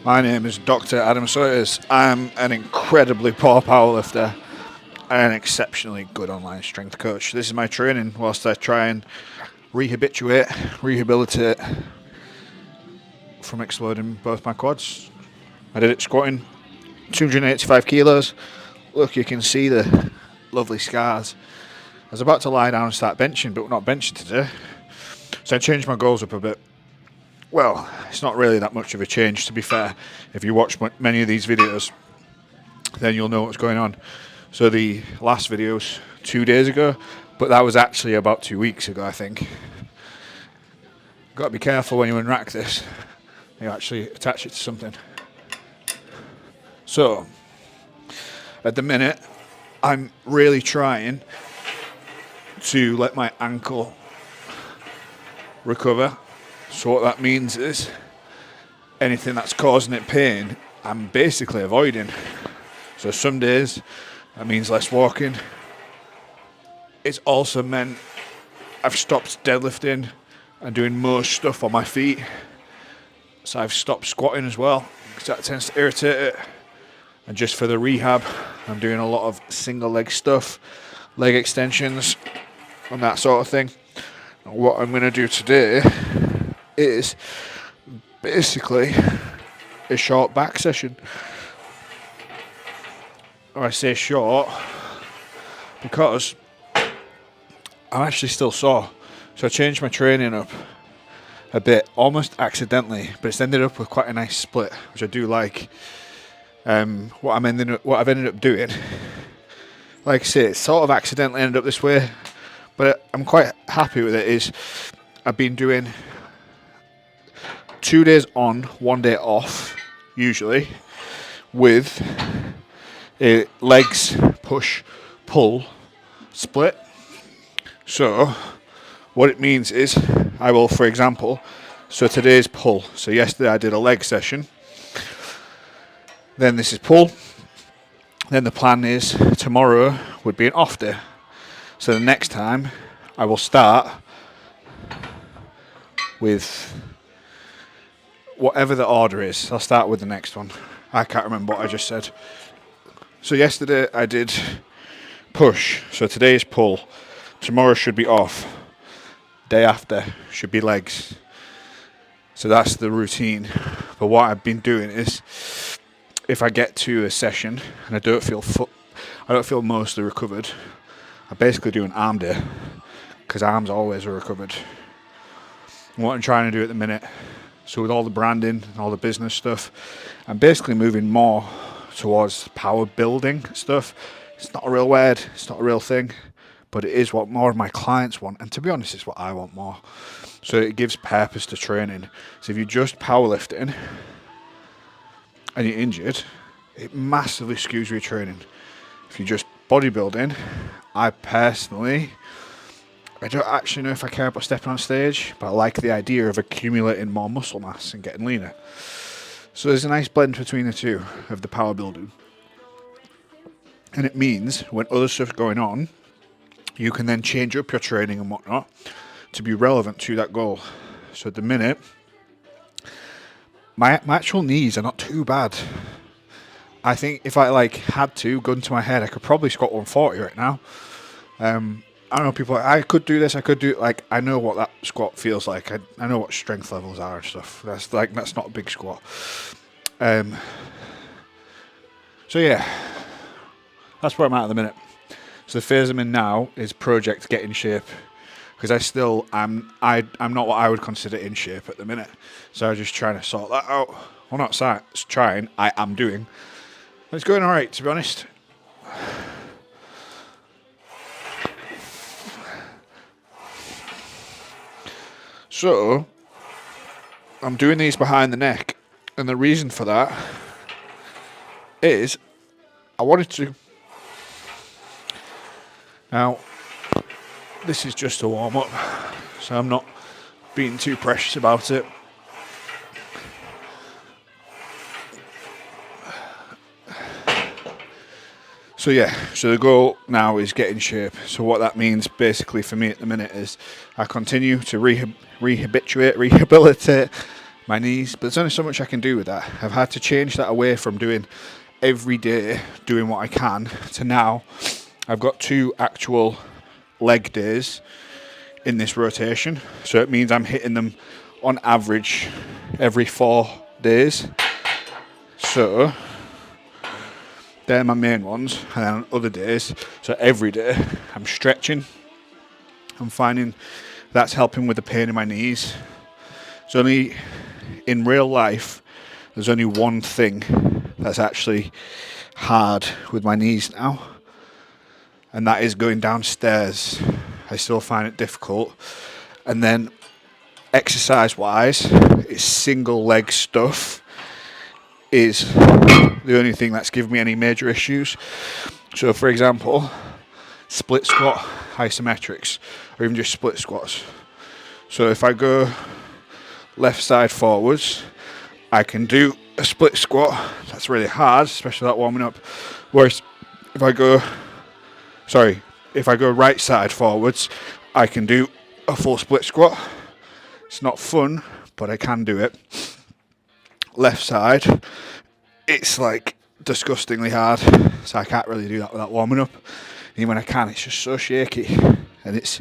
My name is Dr. Adam Sawyers. I'm an incredibly poor powerlifter and an exceptionally good online strength coach. This is my training whilst I try and rehabilitate from exploding both my quads. I did it squatting 285 kilos. Look, you can see the lovely scars. I was about to lie down and start benching, but we're not benching today. So I changed my goals up a bit. Well, it's not really that much of a change, to be fair. If you watch many of these videos, then you'll know what's going on. So the last video's 2 days ago, but that was actually about 2 weeks ago, I think. Got to be careful when you unrack this. You actually attach it to something. So, at the minute, I'm really trying to let my ankle recover. So what that means is anything that's causing it pain, I'm basically avoiding. So some days that means less walking. It's also meant I've stopped deadlifting and doing most stuff on my feet. So I've stopped squatting as well because that tends to irritate it. And just for the rehab, I'm doing a lot of single leg stuff, leg extensions and that sort of thing. And what I'm going to do today is basically a short back session. I say short because I'm actually still sore. So I changed my training up a bit, almost accidentally, but it's ended up with quite a nice split, which I do like. What I've ended up doing, like I say, it sort of accidentally ended up this way, but I'm quite happy with it, is I've been doing 2 days on, 1 day off, usually, with a legs push pull split. So what it means is I will, for example, so today's pull. So yesterday I did a leg session. Then this is pull. Then the plan is tomorrow would be an off day. So the next time I will start with whatever the order is. I'll start with the next one. I can't remember what I just said. So yesterday I did push. So today is pull. Tomorrow should be off. Day after should be legs. So that's the routine. But what I've been doing is, if I get to a session and I don't feel mostly recovered, I basically do an arm day, because arms always are recovered. And what I'm trying to do at the minute, so with all the branding and all the business stuff, I'm basically moving more towards power building stuff. It's not a real word, it's not a real thing, but it is what more of my clients want, and to be honest, it's what I want more. So it gives purpose to training. So if you're just powerlifting and you're injured, it massively skews your training. If you're just bodybuilding, I don't actually know if I care about stepping on stage, but I like the idea of accumulating more muscle mass and getting leaner. So there's a nice blend between the two of the power building. And it means when other stuff's going on, you can then change up your training and whatnot to be relevant to that goal. So at the minute, my actual knees are not too bad. I think if I had to, gun to my head, I could probably squat 140 right now. I know people, I could do this, I know what that squat feels like. I know what strength levels are and stuff. That's not a big squat. So yeah, that's where I'm at the minute. So the phase I'm in now is project get in shape, because I'm not what I would consider in shape at the minute. So I'm just trying to sort that out. Well, not trying, I am doing. It's going alright, to be honest. So, I'm doing these behind the neck, and the reason for that is I wanted to. Now, this is just a warm-up, so I'm not being too precious about it. So the goal now is get in shape. So what that means basically for me at the minute is I continue to rehabilitate my knees, but there's only so much I can do with that. I've had to change that away from doing every day, doing what I can, to now I've got 2 actual leg days in this rotation. So it means I'm hitting them on average every 4 days. So they're my main ones. And then on other days, so every day, I'm stretching. I'm finding that's helping with the pain in my knees. It's only in real life, there's only one thing that's actually hard with my knees now, and that is going downstairs. I still find it difficult. And then exercise wise, it's single leg stuff is the only thing that's given me any major issues. So for example, split squat isometrics, or even just split squats. So if I go left side forwards, I can do a split squat. That's really hard, especially that warming up. Whereas if I go right side forwards, I can do a full split squat. It's not fun, but I can do it. Left side, it's like disgustingly hard, so I can't really do that without warming up. Even when I can, it's just so shaky. And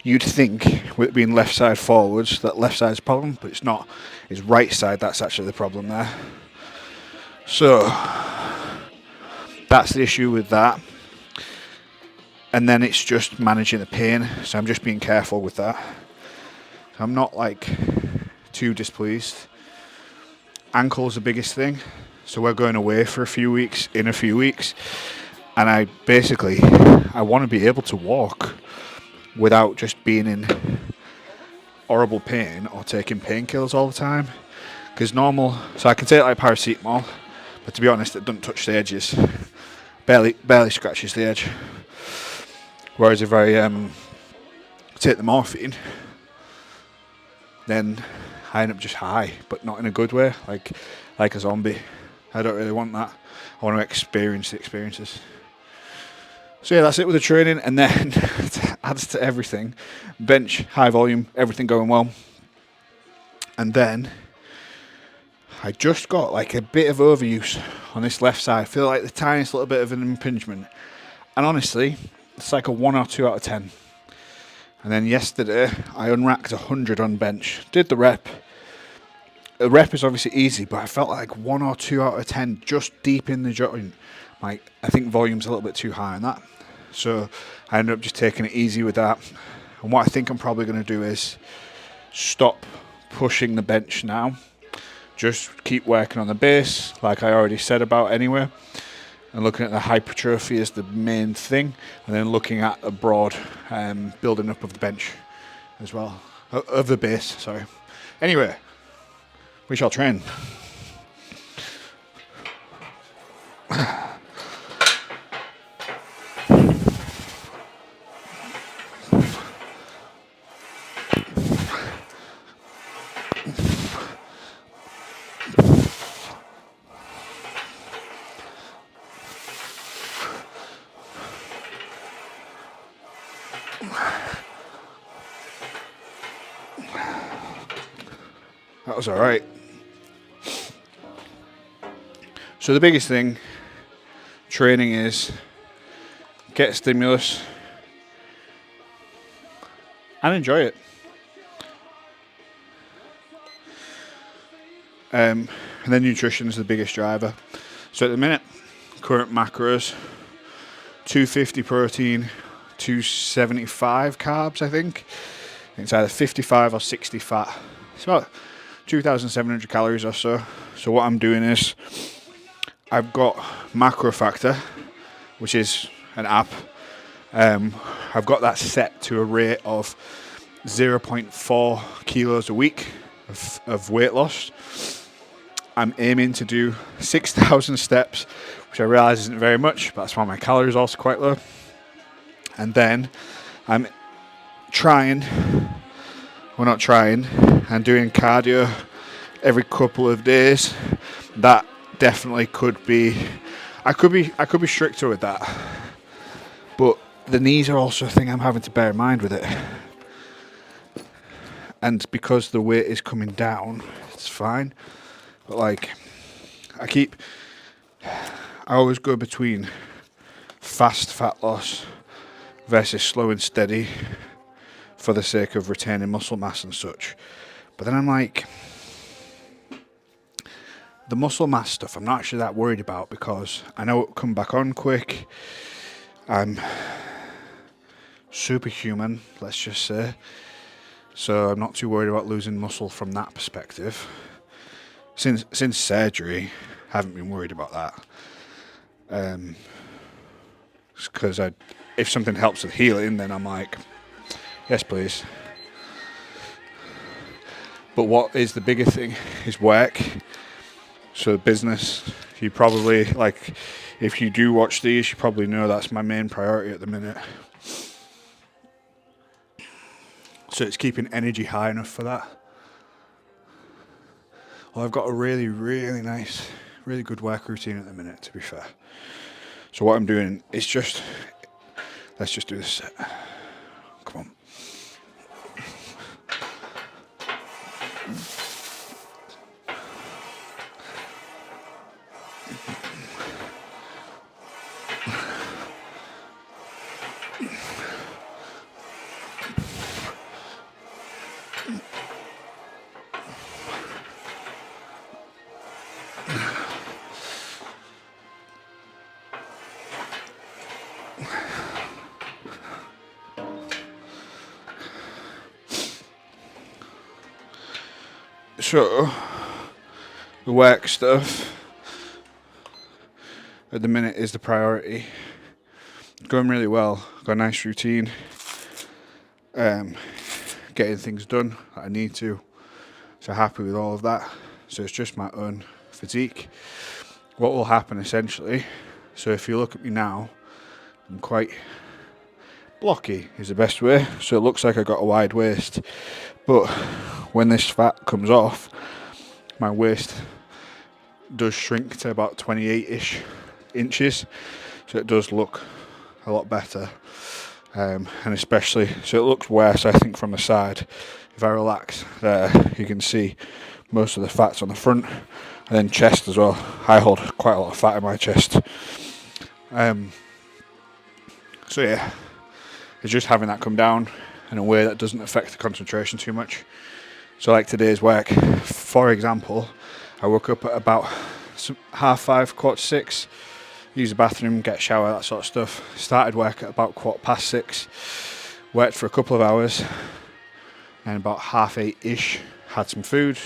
you'd think with it being left side forwards that left side's a problem, but it's not. It's right side that's actually the problem there. So that's the issue with that. And then it's just managing the pain, so I'm just being careful with that. I'm not like too displeased. Ankle's the biggest thing, so we're going away for a few weeks, and I want to be able to walk without just being in horrible pain or taking painkillers all the time. Because so I can take like paracetamol, but to be honest, it doesn't touch the edges, barely scratches the edge. Whereas if I take the morphine, then I end up just high, but not in a good way, like a zombie. I don't really want that. I want to experience the experiences. So yeah, that's it with the training. And then adds to everything, bench, high volume, everything going well. And then I just got like a bit of overuse on this left side. I feel like the tiniest little bit of an impingement. And honestly, it's like a 1 or 2 out of 10. And then yesterday, I unracked 100 on bench. Did the rep. The rep is obviously easy, but I felt like 1 or 2 out of 10 just deep in the joint. Like, I think volume's a little bit too high on that. So I ended up just taking it easy with that. And what I think I'm probably going to do is stop pushing the bench now. Just keep working on the base, like I already said about anyway. And looking at the hypertrophy as the main thing, and then looking at a broad building up of the bench as well, of the base, sorry. Anyway, we shall train. That was all right. So the biggest thing training is get stimulus and enjoy it. And then nutrition is the biggest driver. So at the minute, current macros, 250 protein, 275 carbs, I think. It's either 55 or 60 fat. It's about 2,700 calories or so. So what I'm doing is I've got Macro Factor, which is an app. I've got that set to a rate of 0.4 kilos a week of weight loss. I'm aiming to do 6,000 steps, which I realise isn't very much, but that's why my calories are also quite low. And then I'm doing cardio every couple of days. That definitely could be, I could be stricter with that. But the knees are also a thing I'm having to bear in mind with it. And because the weight is coming down, It's fine. But like, I always go between fast fat loss versus slow and steady for the sake of retaining muscle mass and such. But then I'm like, the muscle mass stuff I'm not actually that worried about because I know it'll come back on quick. I'm superhuman, let's just say. So I'm not too worried about losing muscle from that perspective. Since surgery, I haven't been worried about that. Because if something helps with healing, then I'm like, yes, please. But what is the bigger thing is work. So business, you probably, like, if you do watch these, you probably know that's my main priority at the minute. So it's keeping energy high enough for that. Well, I've got a really, really nice, really good work routine at the minute, to be fair. So what I'm doing is let's just do this set. Come on. So, the work stuff at the minute is the priority. Going really well. Got a nice routine. Getting things done that I need to. So happy with all of that. So it's just my own physique. What will happen essentially, so if you look at me now, I'm quite blocky is the best way. So it looks like I got a wide waist. But when this fat comes off, my waist does shrink to about 28-ish inches. So it does look a lot better. And especially, so it looks worse, I think, from the side. If I relax there, you can see most of the fat's on the front. And then chest as well. I hold quite a lot of fat in my chest. So yeah, it's just having that come down in a way that doesn't affect the concentration too much. So like today's work, for example, I woke up at about 5:30, 6:15, use the bathroom, get a shower, that sort of stuff. Started work at about 6:15, worked for a couple of hours, and about 8:30-ish had some food,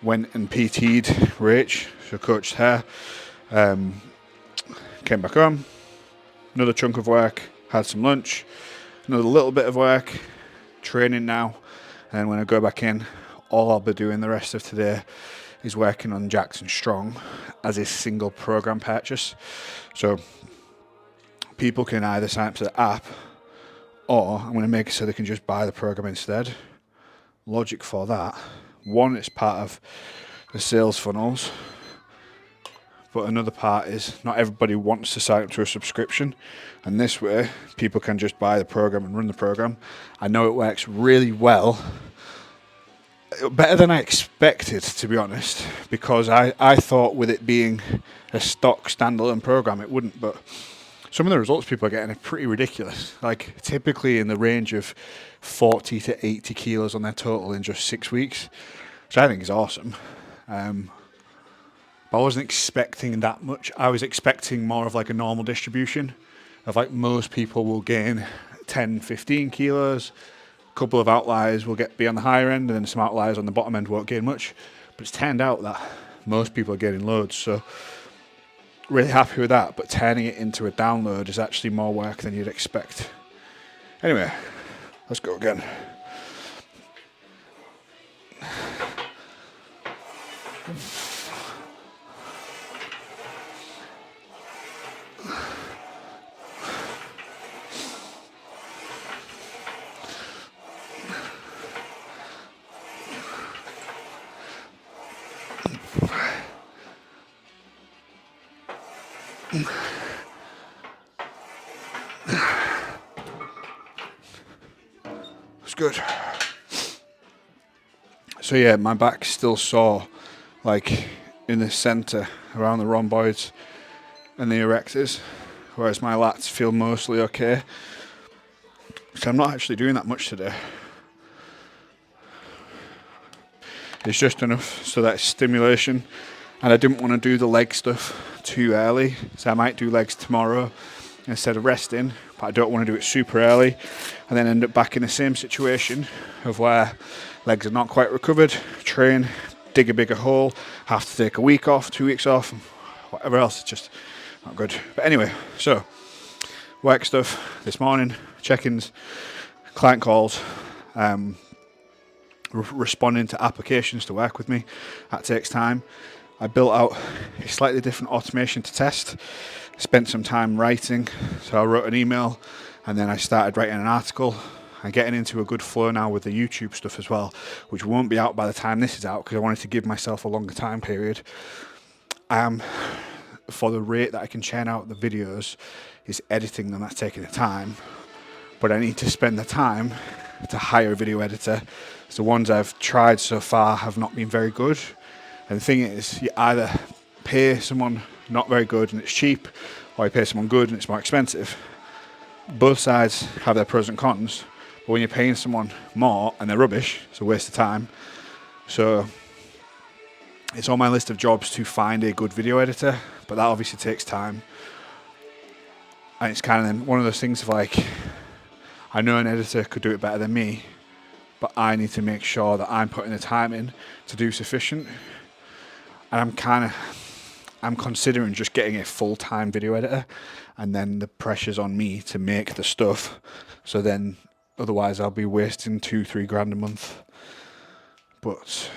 went and PT'd Rach, so coached her, came back home, another chunk of work, had some lunch, another little bit of work, training now, and when I go back in, all I'll be doing the rest of today is working on Jackson Strong as a single program purchase. So people can either sign up to the app, or I'm going to make it so they can just buy the program instead. Logic for that, one, it's part of the sales funnels, but another part is not everybody wants to sign up to a subscription, and this way people can just buy the program and run the program. I know it works really well, better than I expected, to be honest, because I thought with it being a stock standalone program it wouldn't, but some of the results people are getting are pretty ridiculous, like typically in the range of 40 to 80 kilos on their total in just 6 weeks, which I think is awesome. But I wasn't expecting that much. I was expecting more of like a normal distribution of like most people will gain 10, 15 kilos. A couple of outliers will be on the higher end, and then some outliers on the bottom end won't gain much. But it's turned out that most people are gaining loads. So really happy with that. But turning it into a download is actually more work than you'd expect. Anyway, let's go again. It's good. So yeah, my back's still sore, like in the centre, around the rhomboids and the erectors, whereas my lats feel mostly okay. So I'm not actually doing that much today. It's just enough so that it's stimulation, and I didn't want to do the leg stuff too early, so I might do legs tomorrow instead of resting, but I don't want to do it super early and then end up back in the same situation of where legs are not quite recovered, train, dig a bigger hole, have to take a week off, 2 weeks off, whatever else. It's just not good. But anyway, so work stuff this morning, check-ins, client calls, responding to applications to work with me. That takes time. I built out a slightly different automation to test. Spent some time writing, so I wrote an email and then I started writing an article. I'm getting into a good flow now with the YouTube stuff as well, which won't be out by the time this is out because I wanted to give myself a longer time period. For the rate that I can churn out the videos, is editing them. That's taking the time, but I need to spend the time to hire a video editor. So the ones I've tried so far have not been very good. And the thing is, you either pay someone not very good and it's cheap, or you pay someone good and it's more expensive. Both sides have their pros and cons, but when you're paying someone more and they're rubbish, it's a waste of time. So it's on my list of jobs to find a good video editor, but that obviously takes time. And it's kind of then one of those things of like, I know an editor could do it better than me, but I need to make sure that I'm putting the time in to do sufficient. And I'm considering just getting a full-time video editor, and then the pressure's on me to make the stuff. So then otherwise I'll be wasting $2-3 grand a month. But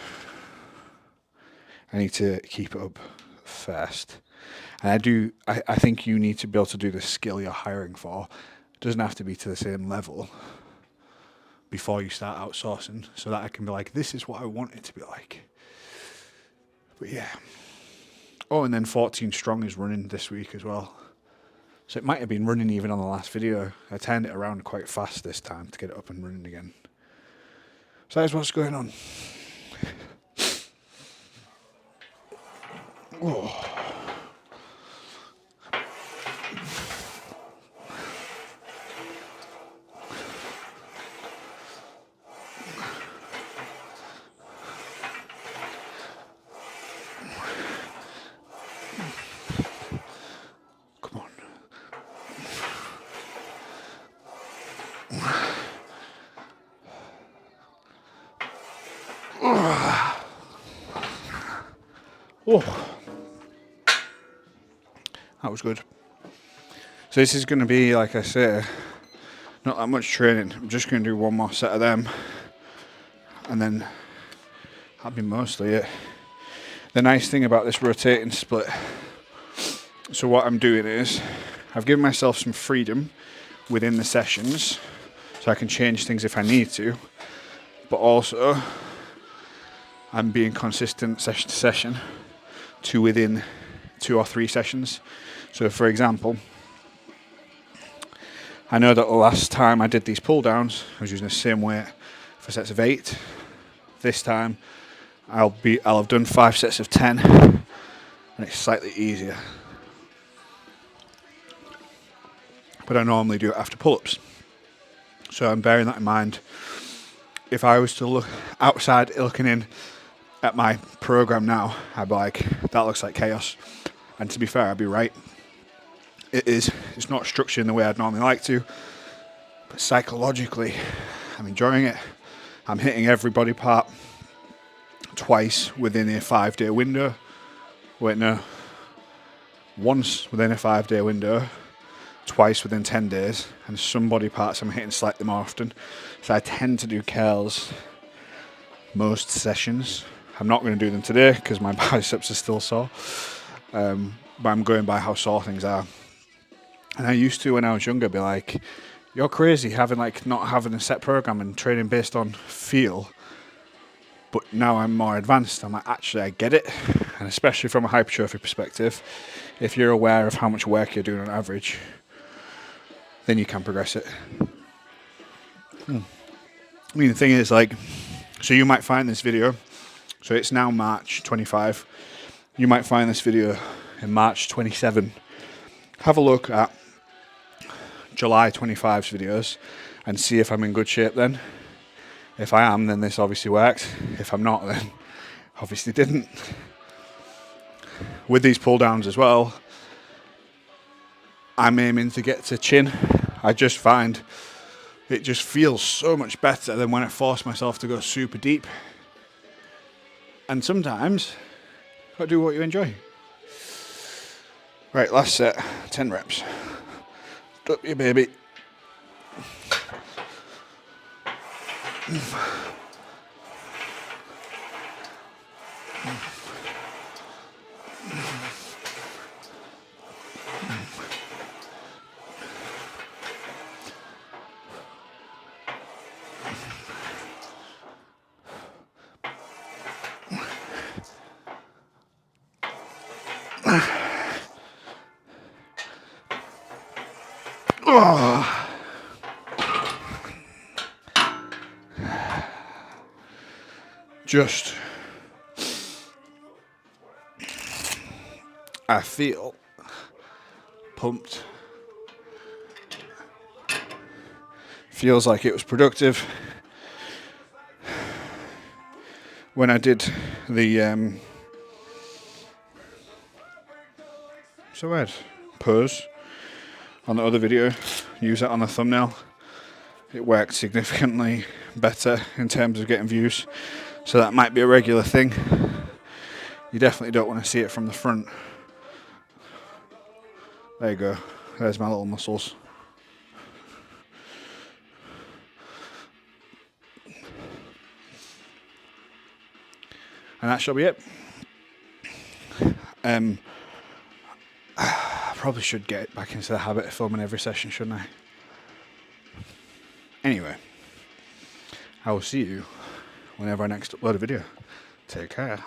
I need to keep it up first. And I think you need to be able to do the skill you're hiring for. It doesn't have to be to the same level before you start outsourcing, so that I can be like, this is what I want it to be like. But yeah. Oh, and then 14 Strong is running this week as well. So it might have been running even on the last video. I turned it around quite fast this time to get it up and running again. So that's what's going on. Oh. Come on. Oh. That was good. So this is going to be, like I say, not that much training. I'm just going to do one more set of them, and then that'll be mostly it. The nice thing about this rotating split, so what I'm doing is, I've given myself some freedom within the sessions, so I can change things if I need to, but also I'm being consistent session to session to within 2 or 3 sessions. So for example, I know that the last time I did these pull downs, I was using the same weight for sets of 8. This time I'll have done 5 sets of 10, and it's slightly easier. But I normally do it after pull-ups. So I'm bearing that in mind. If I was to look outside looking in at my program now, I'd be like, that looks like chaos. And to be fair, I'd be right. It is. It's not structured in the way I'd normally like to. But psychologically, I'm enjoying it. I'm hitting every body part twice within a 5-day window. Wait, no. Once within a 5-day window, twice within 10 days, and some body parts I'm hitting slightly more often. So I tend to do curls most sessions. I'm not going to do them today because my biceps are still sore, but I'm going by how sore things are. And I used to, when I was younger, be like, you're crazy not having a set program and training based on feel. But now I'm more advanced. I'm like, actually, I get it. And especially from a hypertrophy perspective, if you're aware of how much work you're doing on average, then you can progress it. I mean, the thing is, like, so you might find this video So it's now March 25. You might find this video in March 27. Have a look at July 25's videos and see if I'm in good shape then. If I am, then this obviously worked. If I'm not, then obviously didn't. With these pull downs as well, I'm aiming to get to chin. I just find it just feels so much better than when I force myself to go super deep. And sometimes, gotta do what you enjoy. Right, last set, 10 reps. Up you, baby. Oh. Just, I feel pumped. Feels like it was productive. When I did the pose on the other video, use it on the thumbnail, it worked significantly better in terms of getting views. So that might be a regular thing. You definitely don't want to see it from the front. There you go. There's my little muscles. And that shall be it. I probably should get back into the habit of filming every session, shouldn't I? Anyway, I will see you whenever I next upload a video. Take care.